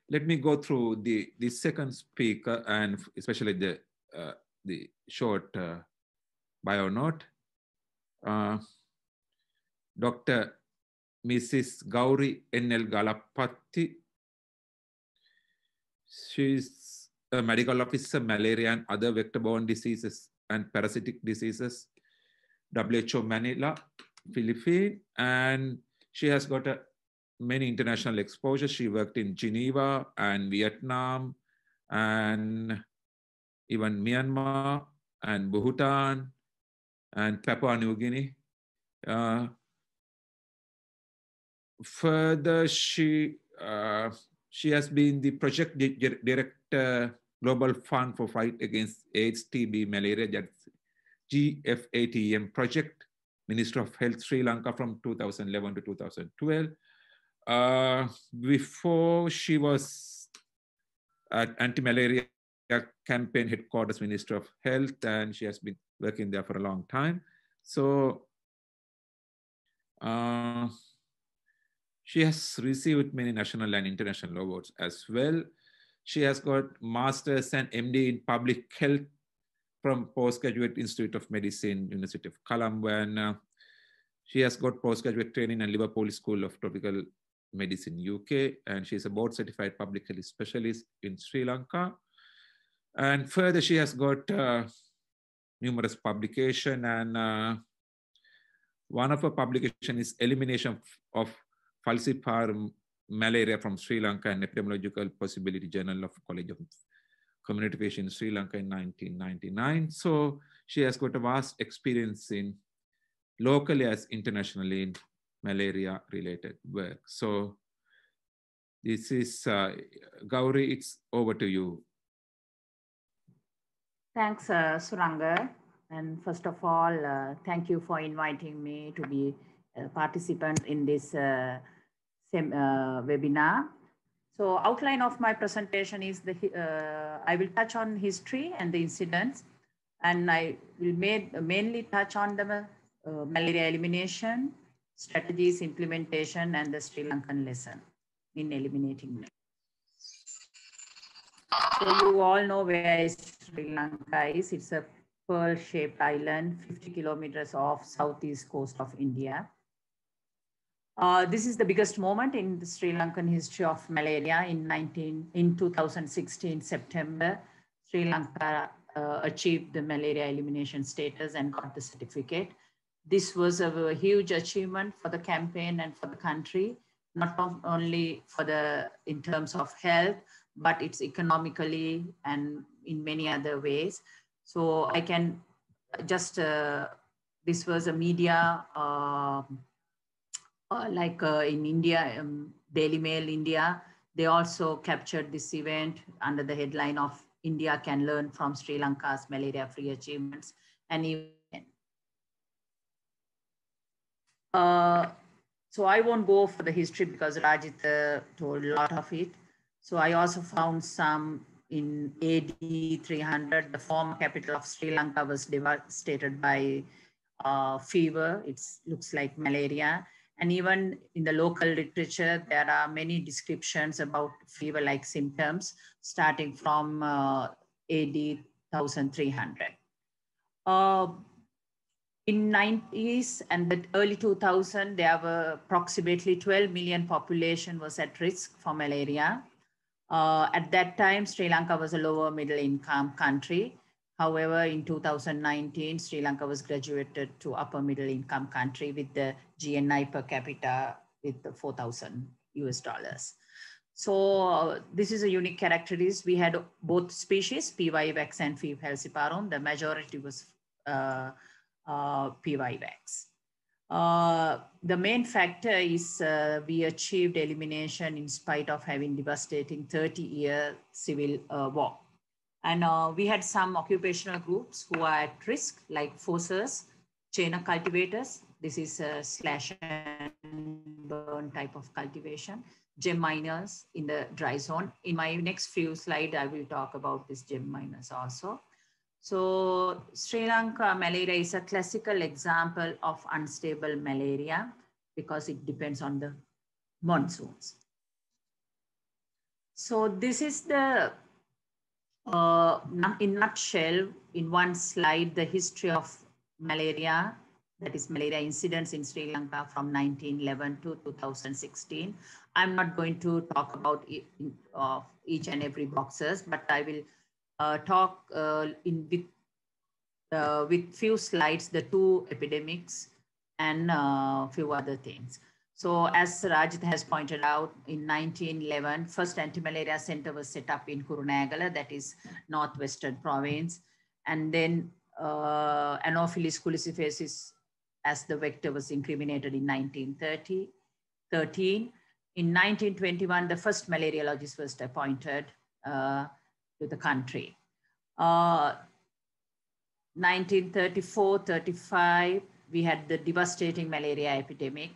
let me go through the second speaker and especially the short bio note. Dr. Mrs. Gauri N.L. Galapatti. She's a medical officer, malaria and other vector-borne diseases and parasitic diseases, WHO Manila, Philippines, and she has got many international exposure. She worked in Geneva and Vietnam and even Myanmar and Bhutan and Papua New Guinea. Further, she has been the project director, Global Fund for Fight Against AIDS, TB, Malaria, that's GFATM project, Minister of Health, Sri Lanka from 2011 to 2012. Before she was at Anti-Malaria Campaign Headquarters, Minister of Health, and she has been working there for a long time. So she has received many national and international awards as well. She has got Masters and MD in Public Health from Postgraduate Institute of Medicine, University of Colombo, and she has got postgraduate training at Liverpool School of Tropical Medicine, UK, and she's a board certified public health specialist in Sri Lanka. And further, she has got numerous publications, and one of her publications is Elimination of Falciparum Malaria from Sri Lanka and Epidemiological Possibility Journal of College of Community Physicians in Sri Lanka in 1999. So she has got a vast experience in locally as internationally in malaria-related work. So this is Gauri, it's over to you. Thanks, Suranga. And first of all, thank you for inviting me to be a participant in this webinar. So outline of my presentation is I will touch on history and the incidents, and I will mainly touch on the malaria elimination, strategies, implementation, and the Sri Lankan lesson in eliminating malaria. So you all know where Sri Lanka is. It's a pearl-shaped island, 50 kilometers off southeast coast of India. This is the biggest moment in the Sri Lankan history of malaria. In 2016, September, Sri Lanka achieved the malaria elimination status and got the certificate. This was a huge achievement for the campaign and for the country, not only in terms of health, but it's economically and in many other ways. So I can just, this was a media, in India, Daily Mail India, they also captured this event under the headline of India can learn from Sri Lanka's malaria-free achievements. And even, so I won't go for the history because Rajit told a lot of it. So I also found some in AD 300, the former capital of Sri Lanka was devastated by fever. It looks like malaria. And even in the local literature, there are many descriptions about fever-like symptoms starting from AD 1300. In 90s and the early 2000s, there were approximately 12 million population was at risk for malaria. At that time, Sri Lanka was a lower middle income country. However, in 2019, Sri Lanka was graduated to upper middle income country with the GNI per capita with $4,000 US. So this is a unique characteristic. We had both species, PY-Vax and P. falciparum. The majority was PY-Vax. The main factor is we achieved elimination in spite of having devastating 30-year civil war. And we had some occupational groups who are at risk, like forcers, chainer cultivators. This is a slash and burn type of cultivation. Gem miners in the dry zone. In my next few slides, I will talk about this gem miners also. So Sri Lanka malaria is a classical example of unstable malaria because it depends on the monsoons. So this is the, in nutshell, in one slide, the history of malaria, that is malaria incidents in Sri Lanka from 1911 to 2016. I'm not going to talk about each and every boxes, but I will talk with few slides, the two epidemics and few other things. So as Rajit has pointed out, in 1911, first anti-malaria center was set up in Kurunegala, that is Northwestern province. And then Anopheles culissifacis as the vector was incriminated in 1913. In 1921, the first malariologist was appointed to the country. 1934-35, we had the devastating malaria epidemic.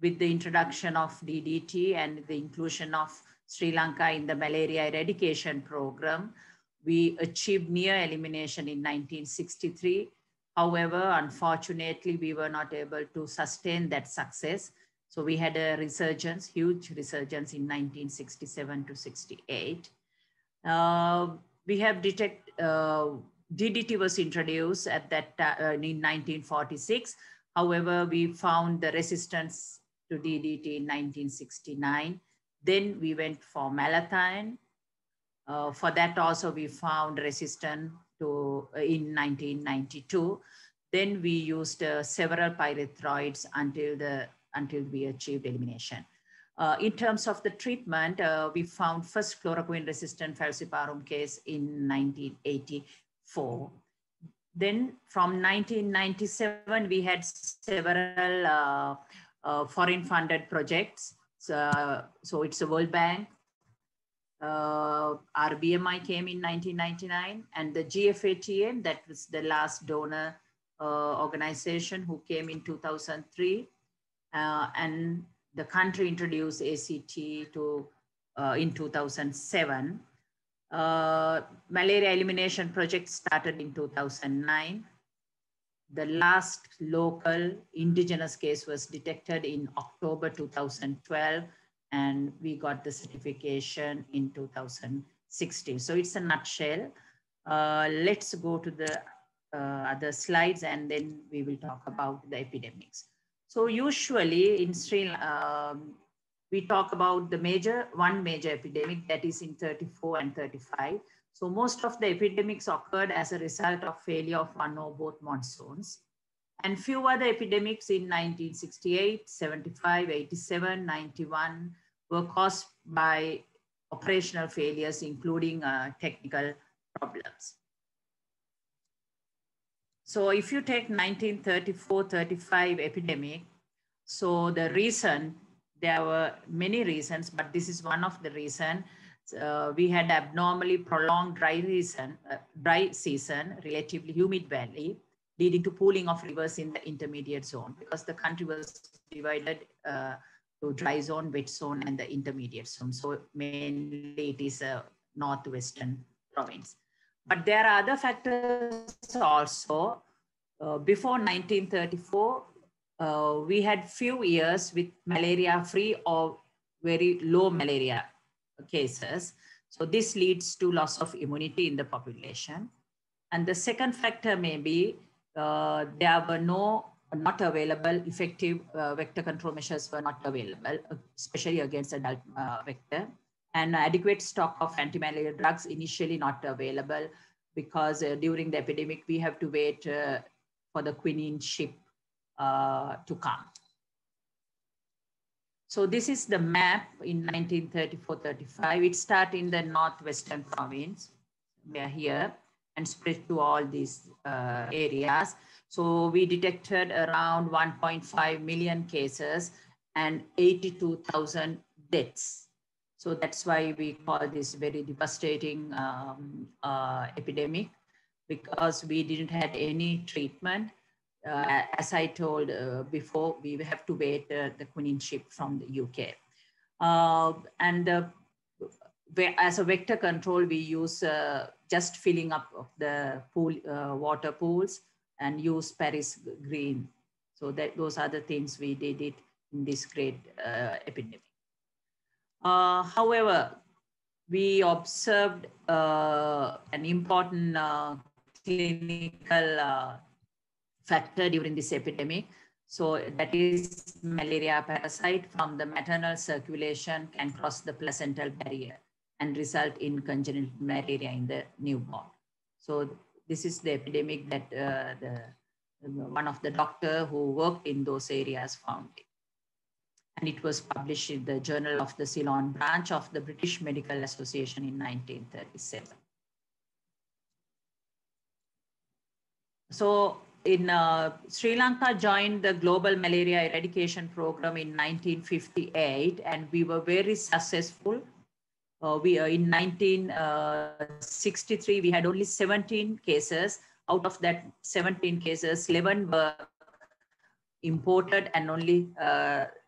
With the introduction of DDT and the inclusion of Sri Lanka in the malaria eradication program, we achieved near elimination in 1963. However, unfortunately, we were not able to sustain that success. So we had a resurgence, huge resurgence in 1967 to 68. We have DDT was introduced at that in 1946. However, we found the resistance to DDT in 1969. Then we went for malathion. For that also we found resistance to in 1992. Then we used several pyrethroids until we achieved elimination. In terms of the treatment, we found first chloroquine resistant falciparum case in 1984. Then from 1997, we had several foreign funded projects. So it's a World Bank. RBMI came in 1999, and the GFATM, that was the last donor organization who came in 2003. And the country introduced ACT in 2007. Malaria elimination project started in 2009. The last local indigenous case was detected in October 2012, and we got the certification in 2016. So it's a nutshell. Let's go to the other slides, and then we will talk about the epidemics. So usually in Sri Lanka, we talk about the one major epidemic, that is in 34 and 35. So most of the epidemics occurred as a result of failure of one or both monsoons. And few other epidemics in 1968, 75, 87, 91 were caused by operational failures, including technical problems. So if you take 1934-35 epidemic, so the reason, there were many reasons, but this is one of the reasons. We had abnormally prolonged dry season, relatively humid valley, leading to pooling of rivers in the intermediate zone, because the country was divided to dry zone, wet zone, and the intermediate zone. So mainly it is a northwestern province. But there are other factors also. Before 1934, we had few years with malaria-free or very low malaria cases. So this leads to loss of immunity in the population. And the second factor may be there were not available effective vector control measures were not available, especially against adult vector. And adequate stock of anti-malaria drugs initially not available, because during the epidemic, we have to wait for the quinine ship to come. So this is the map in 1934-35. It started in the northwestern province. We are here and spread to all these areas. So we detected around 1.5 million cases and 82,000 deaths. So that's why we call this very devastating epidemic, because we didn't have any treatment. As I told before, we have to wait the quinine ship from the UK. As a vector control, we use just filling up of the pool, water pools, and use Paris green. So those are the things we did it in this great epidemic. However, we observed an important clinical factor during this epidemic. So that is malaria parasite from the maternal circulation can cross the placental barrier and result in congenital malaria in the newborn. So this is the epidemic that one of the doctor who worked in those areas found it. And it was published in the Journal of the Ceylon branch of the British Medical Association in 1937. So in Sri Lanka joined the Global Malaria Eradication Program in 1958, and we were very successful. In 1963, we had only 17 cases. Out of that 17 cases, 11 were imported and only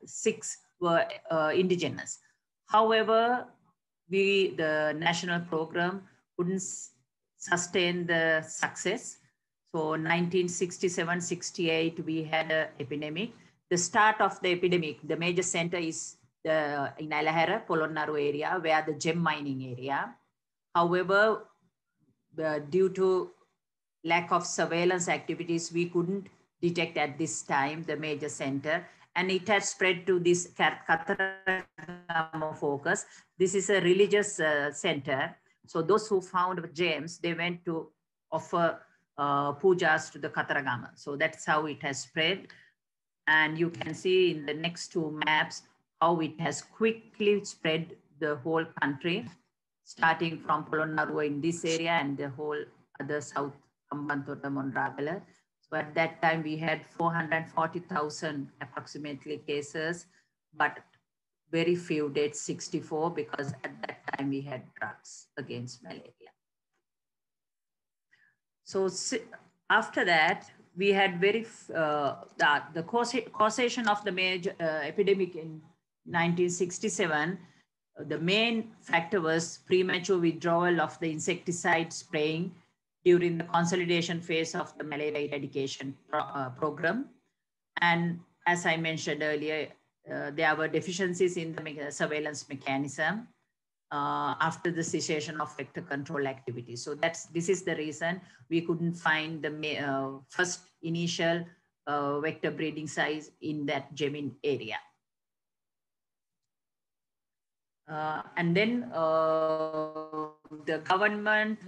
6 were indigenous. However, the national program couldn't sustain the success. So 1967-68, we had an epidemic. The start of the epidemic, the major center is in Alahara, Polonnaru area, where the gem mining area. However, due to lack of surveillance activities, we couldn't detect at this time the major center, and it has spread to this Katharagama focus. This is a religious center. So those who found gems, they went to offer pujas to the Katharagama. So that's how it has spread. And you can see in the next 2 maps how it has quickly spread the whole country, starting from Polonnaru in this area and the whole other south Hambantota, Monragala. So at that time we had 440,000 approximately cases, but very few deaths, 64, because at that time we had drugs against malaria. So after that, we had the causation of the major epidemic in 1967. The main factor was premature withdrawal of the insecticide spraying during the consolidation phase of the malaria eradication program. And as I mentioned earlier, there were deficiencies in the surveillance mechanism after the cessation of vector control activity. So this is the reason we couldn't find the first initial vector breeding size in that Jemin area. And then the government,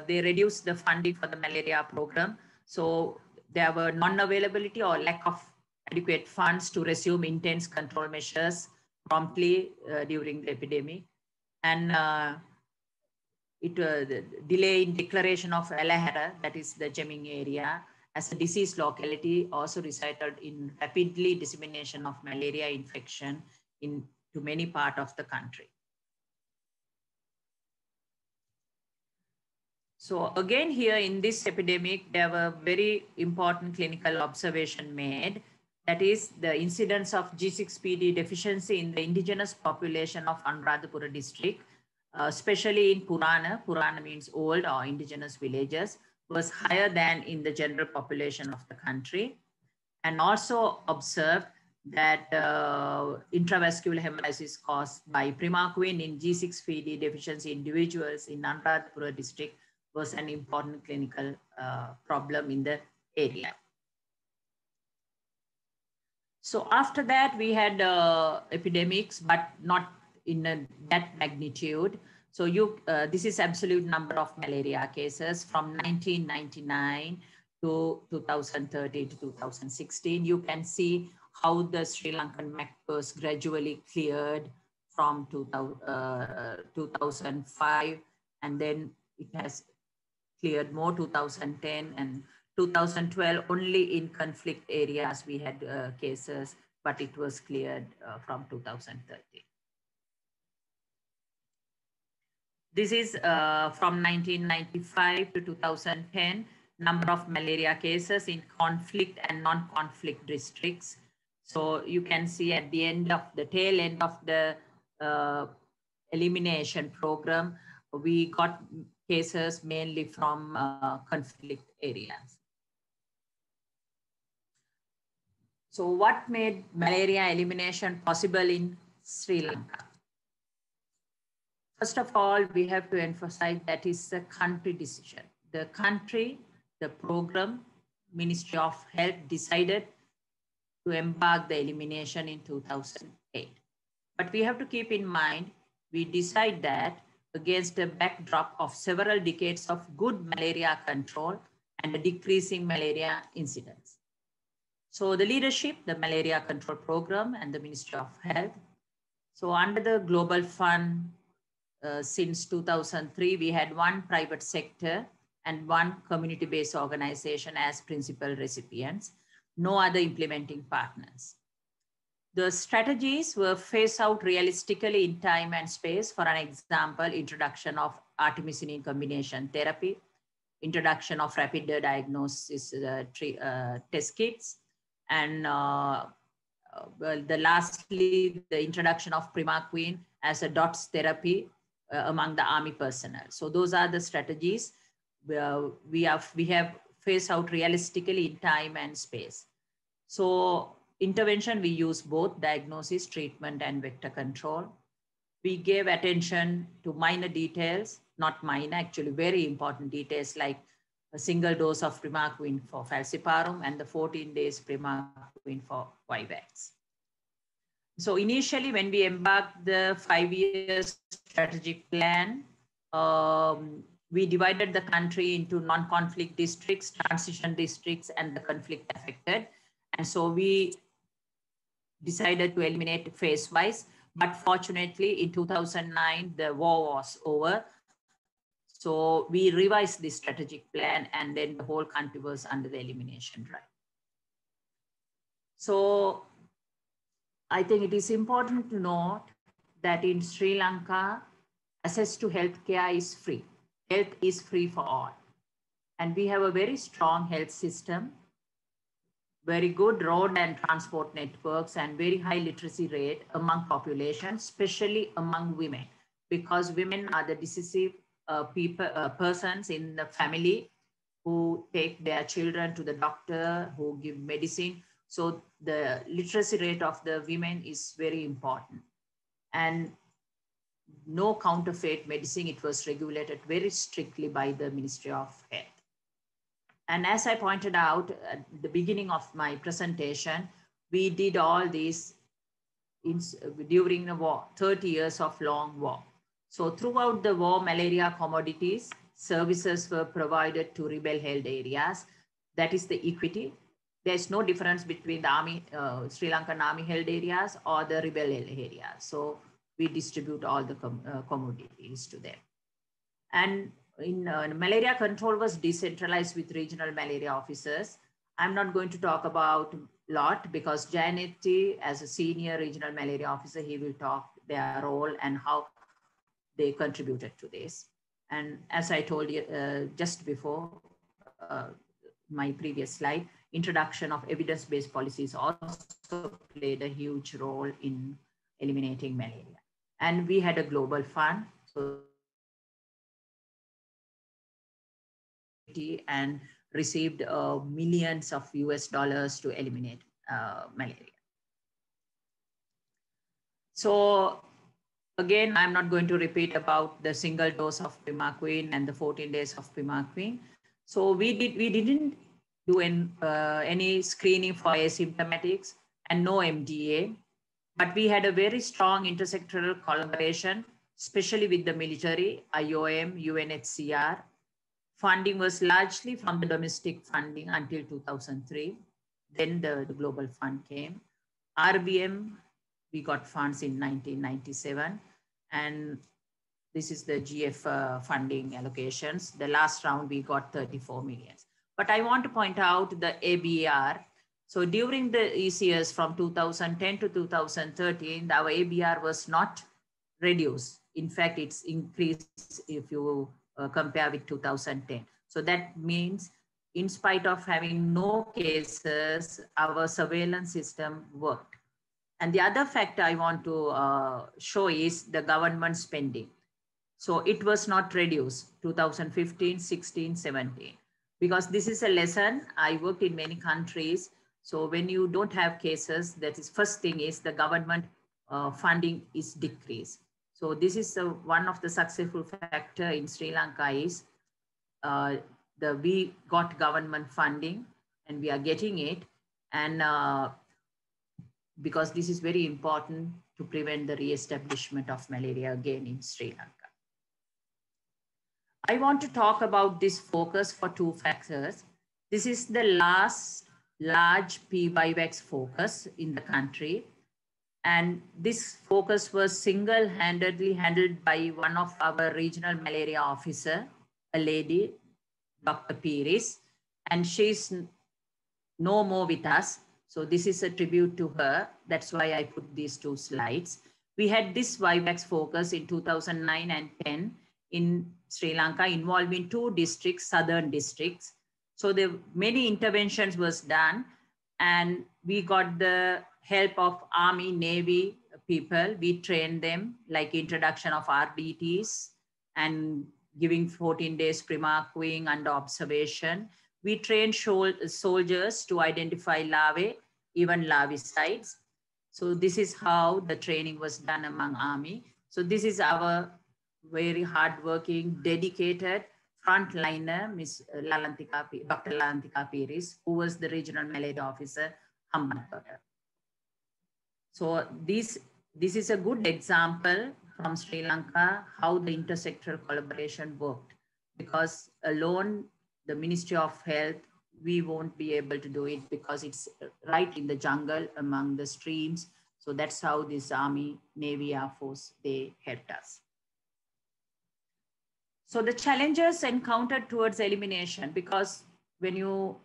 they reduced the funding for the malaria program. So there were non-availability or lack of adequate funds to resume intense control measures promptly during the epidemic. And the delay in declaration of Alahara, that is the Jeming area, as a disease locality also resulted in rapidly dissemination of malaria infection to many parts of the country. So again, here in this epidemic, there were very important clinical observation made. That is the incidence of G6PD deficiency in the indigenous population of Anuradhapura district, especially in Purana. Purana means old or indigenous villages, was higher than in the general population of the country. And also observed that intravascular hemolysis caused by primaquine in G6PD deficiency individuals in Anuradhapura district was an important clinical problem in the area. So after that, we had epidemics, but not in that magnitude. So this is absolute number of malaria cases from 1999 to 2013 to 2016. You can see how the Sri Lankan map was gradually cleared from 2005, and then it has cleared more 2010 and 2012. Only in conflict areas we had cases, but it was cleared from 2013. This is from 1995 to 2010, number of malaria cases in conflict and non-conflict districts. So you can see at the end of the tail end of the elimination program, we got cases mainly from conflict areas. So what made malaria elimination possible in Sri Lanka? First of all, we have to emphasize that is a country decision. The country, the program, Ministry of Health decided to embark the elimination in 2008. But we have to keep in mind, we decide that against a backdrop of several decades of good malaria control and a decreasing malaria incidence. So the leadership, the Malaria Control Program and the Ministry of Health. So under the Global Fund, since 2003, we had one private sector and one community-based organization as principal recipients, no other implementing partners. The strategies were phased out realistically in time and space. For an example, introduction of artemisinin combination therapy, introduction of rapid diagnosis test kits, and lastly, the introduction of Primaquine as a DOTS therapy among the Army personnel. So those are the strategies we have phased out realistically in time and space. So intervention, we use both diagnosis, treatment, and vector control. We gave attention to minor details, not minor, actually very important details like a single dose of Primaquine for falciparum and the 14 days Primaquine for Vivax. So initially, when we embarked the 5-year strategic plan, we divided the country into non-conflict districts, transition districts, and the conflict affected. And so we decided to eliminate phase-wise. But fortunately, in 2009, the war was over. So we revised the strategic plan, and then the whole country was under the elimination drive. So I think it is important to note that in Sri Lanka, access to healthcare is free. Health is free for all. And we have a very strong health system, very good road and transport networks, and very high literacy rate among population, especially among women, because women are the decisive persons in the family who take their children to the doctor, who give medicine. So the literacy rate of the women is very important. And no counterfeit medicine, it was regulated very strictly by the Ministry of Health. And as I pointed out at the beginning of my presentation, we did all this during the war, 30 years of long war. So throughout the war, malaria commodities, services were provided to rebel-held areas. That is the equity. There's no difference between the army, Sri Lankan army-held areas or the rebel-held areas. So we distribute all the commodities to them. And in malaria control was decentralized with regional malaria officers. I'm not going to talk about a lot because Jayanthi, as a senior regional malaria officer, he will talk their role and how they contributed to this. And as I told you just before my previous slide, introduction of evidence-based policies also played a huge role in eliminating malaria. And we had a global fund, so and received millions of US dollars to eliminate malaria. So again, I'm not going to repeat about the single dose of Primaquine and the 14 days of Primaquine. So we didn't do any screening for asymptomatics and no MDA, but we had a very strong intersectoral collaboration, especially with the military, IOM, UNHCR. Funding was largely from the domestic funding until 2003. Then the global fund came. RBM, we got funds in 1997. And this is the GF funding allocations. The last round, we got 34 million. But I want to point out the ABR. So during the ECS from 2010 to 2013, our ABR was not reduced. In fact, it's increased if you compare with 2010. So that means in spite of having no cases, our surveillance system worked. And the other factor I want to show is the government spending. So it was not reduced 2015, 16, 17, because this is a lesson. I worked in many countries. So when you don't have cases, that is first thing is the government funding is decreased. So this is one of the successful factor in Sri Lanka is we got government funding and we are getting it. And because this is very important to prevent the re-establishment of malaria again in Sri Lanka. I want to talk about this focus for two factors. This is the last large PYVAX focus in the country. And this focus was single-handedly handled by one of our regional malaria officer, a lady, Dr. Piris, and she's no more with us. So this is a tribute to her. That's why I put these two slides. We had this VIVAX focus in 2009 and 10 in Sri Lanka involving two districts, southern districts. So the many interventions was done and we got the help of Army, Navy people. We trained them like introduction of RDTs and giving 14 days Primaquine under observation. We trained soldiers to identify larvae, even larvicides. So this is how the training was done among Army. So this is our very hardworking, dedicated frontliner, Ms. Dr. Lalantika Piris, who was the regional malaria officer, Hambantota. So this is a good example from Sri Lanka, how the intersectoral collaboration worked, because alone, the Ministry of Health, we won't be able to do it because it's right in the jungle among the streams. So that's how this Army, Navy, Air Force, they helped us. So the challenges encountered towards elimination, because when you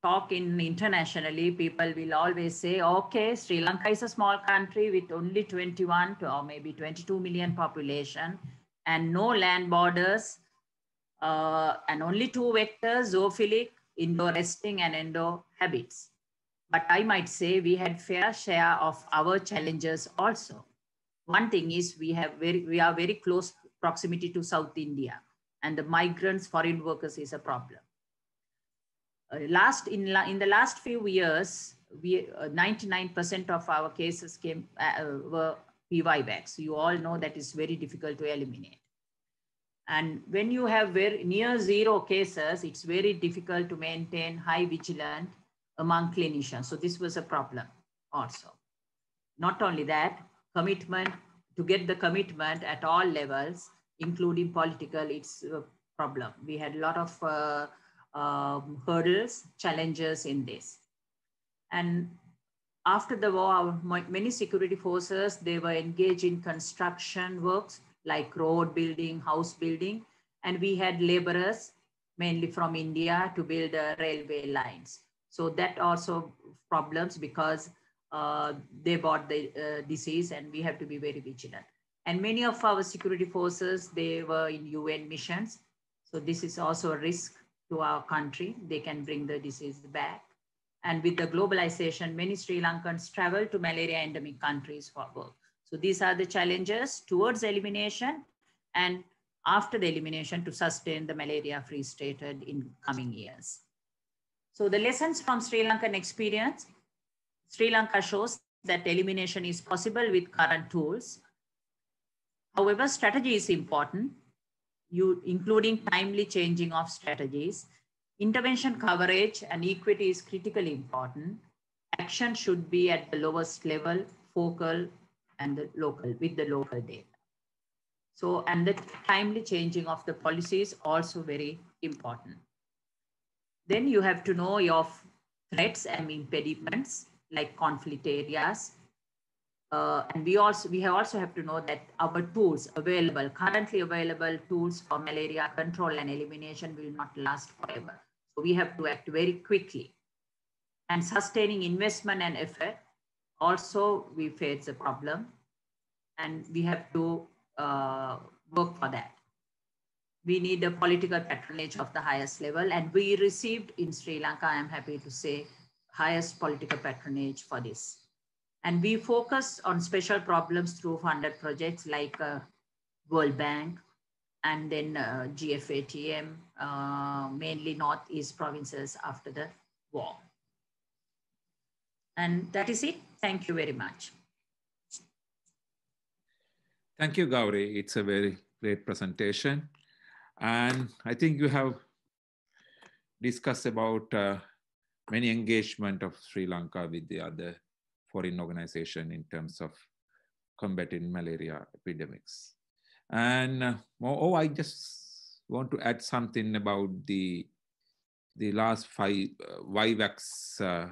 talk internationally, people will always say, okay, Sri Lanka is a small country with only 21 or maybe 22 million population and no land borders and only two vectors, zoophilic, indoor resting and endo habits. But I might say we had fair share of our challenges also. One thing is we are very close proximity to South India and the migrants, foreign workers is a problem. In the last few years, 99% of our cases were PYVAX. You all know that is very difficult to eliminate. And when you have near zero cases, it's very difficult to maintain high vigilance among clinicians. So this was a problem also. Not only that, commitment, to get the commitment at all levels, including political, it's a problem. We had a lot of hurdles, challenges in this. And after the war, many security forces, they were engaged in construction works like road building, house building, and we had laborers, mainly from India, to build railway lines. So that also problems because they brought the disease and we have to be very vigilant. And many of our security forces, they were in UN missions. So this is also a risk to our country. They can bring the disease back. And with the globalization, many Sri Lankans travel to malaria endemic countries for work. So these are the challenges towards elimination and after the elimination to sustain the malaria-free state in coming years. So the lessons from Sri Lankan experience, Sri Lanka shows that elimination is possible with current tools. However, strategy is important, including timely changing of strategies. Intervention coverage and equity is critically important. Action should be at the lowest level, focal, and with the local data. So, and the timely changing of the policy is also very important. Then you have to know your threats and impediments like conflict areas. And we also have to know that our tools currently available tools for malaria control and elimination will not last forever. So we have to act very quickly. And sustaining investment and effort, also we face a problem. And we have to work for that. We need a political patronage of the highest level. And we received in Sri Lanka, I am happy to say, highest political patronage for this. And we focus on special problems through funded projects like World Bank and then GFATM, mainly Northeast provinces after the war. And that is it. Thank you very much. Thank you, Gauri. It's a very great presentation. And I think you have discussed about many engagement of Sri Lanka with the other foreign organization in terms of combating malaria epidemics. And I just want to add something about the last Vivax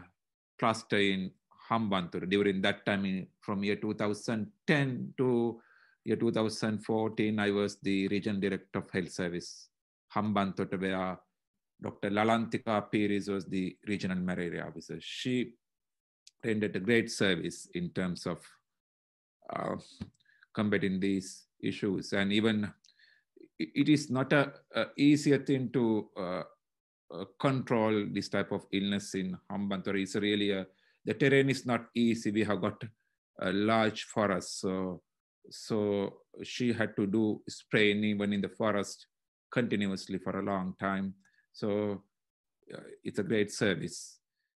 cluster in Hambantota during that time from year 2010 to year 2014. I was the regional director of health service Hambantota, where Dr. Lalantika Piris was the regional malaria officer. She rendered a great service in terms of combating these issues. And even it is not a easier thing to control this type of illness in Hambantota. It's really the terrain is not easy. We have got a large forest. So she had to do spraying even in the forest continuously for a long time. So it's a great service.